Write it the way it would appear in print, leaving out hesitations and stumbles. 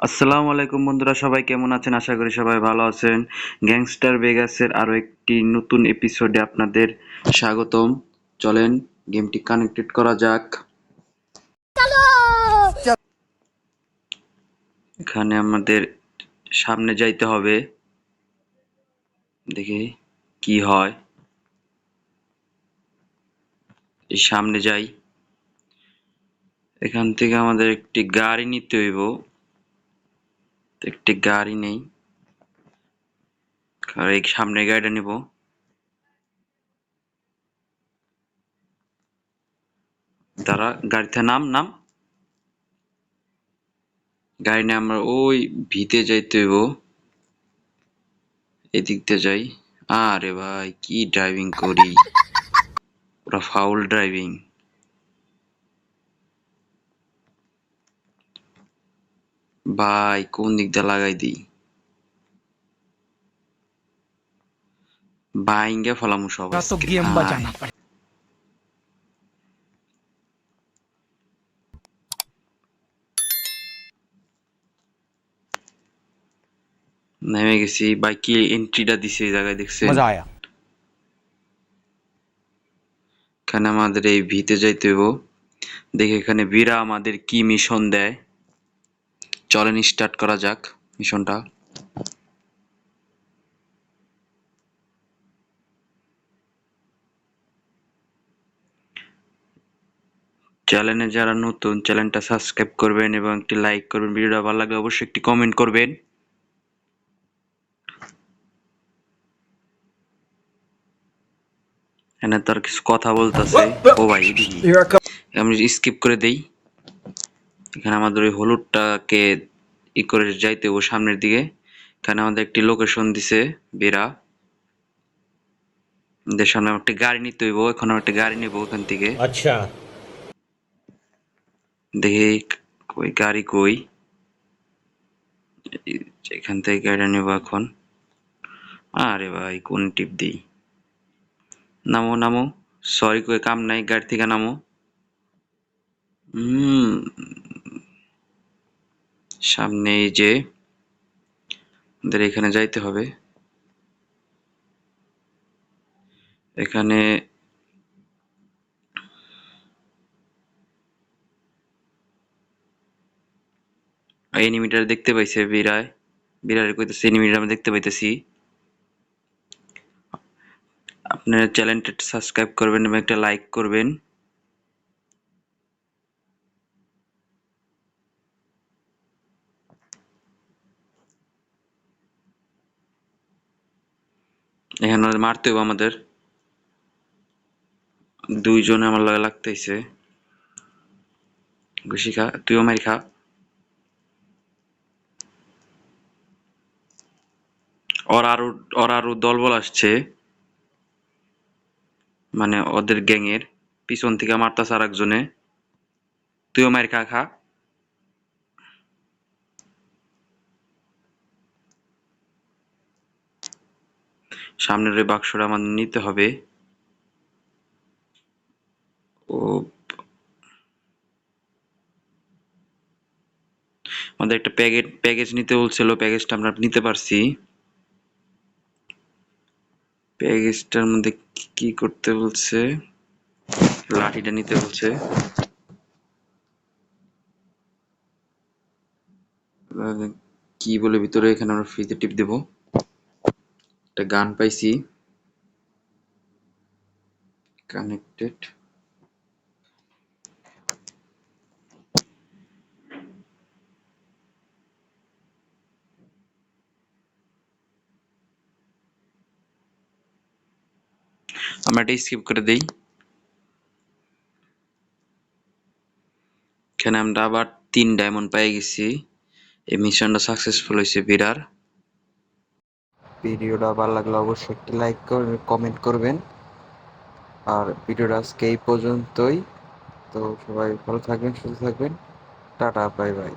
আসসালামু আলাইকুম বন্ধুরা, সবাই কেমন আছেন? আশা করি সবাই ভালো আছেন। গ্যাংস্টার ভেগাসের আরো একটি নতুন এপিসোডে আপনাদের স্বাগতম। চলেন গেমটি কানেক্টেড করা যাক। এখানে আমাদের সামনে যাইতে হবে, দেখি কি হয়। এই সামনে যাই। এখান থেকে আমাদের একটি গাড়ি নিতে হইব। একটি গাড়ি নেই, আর এই সামনে গাড়িটা নিব। দাঁড়া, গাড়িতে নাম নাম। গাড়ি নিয়ে আমরা ওই ভিতে যাইতে হইব। এদিক দিয়ে যাই। আরে ভাই, কি ড্রাইভিং করি, পুরা ফাউল ড্রাইভিং। ভাই কোন দিক দিয়ে লাগাই দিই, বাইঙ্গে ফেলামু সব तो আজকে। गेम আয়, बजाना पड़ेगा। নেমে গেছি। ভাই কি এন্ট্রিটা দিছে এই জায়গায়, দেখছেন? मजा आया। এখানে আমাদের এই ভিতে যাইতে হইব। দেখি এখানে বীরা আমাদের কি মিশন দেয়। চলেন স্টার্ট করা যাক মিশনটা। চ্যানেলে যারা নতুন, চ্যানেলটা সাবস্ক্রাইব করবেন এবং একটি লাইক করবেন। ভিডিওটা ভালো লাগলে অবশ্যই একটি কমেন্ট করবেন। এখানে তার কিছু কথা বলতেছে। ও ভাই, এদিকে আমি স্কিপ করে দেই। এখানে আমাদের ওই হলুদটাকে ই করে যাইতে ও সামনের দিকে। এখানে আমাদের একটি লোকেশন দিছে বেরা। আমাদের সামনে একটা গাড়ি নিতে হইব। এখন আমরা একটা গাড়ি নিব ওখান থেকে। अच्छा। দেখি ওই গাড়ি কই। এখান থেকে গাড়িটা নেব এখন। আরে ভাই, কোন টিপ দিই? নামো নামো। সরি কই কাম নাই, গাড়ি থেকে নামো। হুম, সামনে এই যে আমাদের এখানে যাইতে হবে। এখানে এনিমিটার দেখতে পাইছে বিরায়। বিরারে কইতেছে এনিমিটার আমি দেখতে পাইতেছি। আপনারা চ্যানেলটা সাবস্ক্রাইব করবেন এবং একটা লাইক করবেন। এখানে মারতে হবে আমাদের। দুইজনে আমার লগে লাগতেছে। ঘুষি খা, তুইও মারি খা। ওর আরো দলবল আসছে, মানে ওদের গ্যাংয়ের পিছন থেকে মারতাছে আর একজনে। তুইও মারি খা খা। সামনের ওই বাক্সটা আমাদের নিতে হবে। ও, আমাদের একটা প্যাকেজ নিতে বলছিল, প্যাকেজটা আমরা নিতে পারছি। প্যাকেজটার মধ্যে কি করতে বলছে? লাঠিটা নিতে বলছে। কি বলে ভিতরে, এখানে আমরা ফ্রিতে টিপ দেব। একটা গান পাইছি কানেক্টেড। আমরা এটা স্কিপ করে দেই। এখানে আমরা আবার 3 ডায়মন্ড পেয়ে গেছি। এই মিশনটা সাকসেসফুল হয়েছে বিরার। ভিডিওটা ভালো লাগলে অবশ্যই একটি লাইক করবেন, কমেন্ট করবেন। আর ভিডিওটা আজকে এই পর্যন্তই। তো সবাই ভালো থাকবেন, সুস্থ থাকবেন। Tata, bye bye.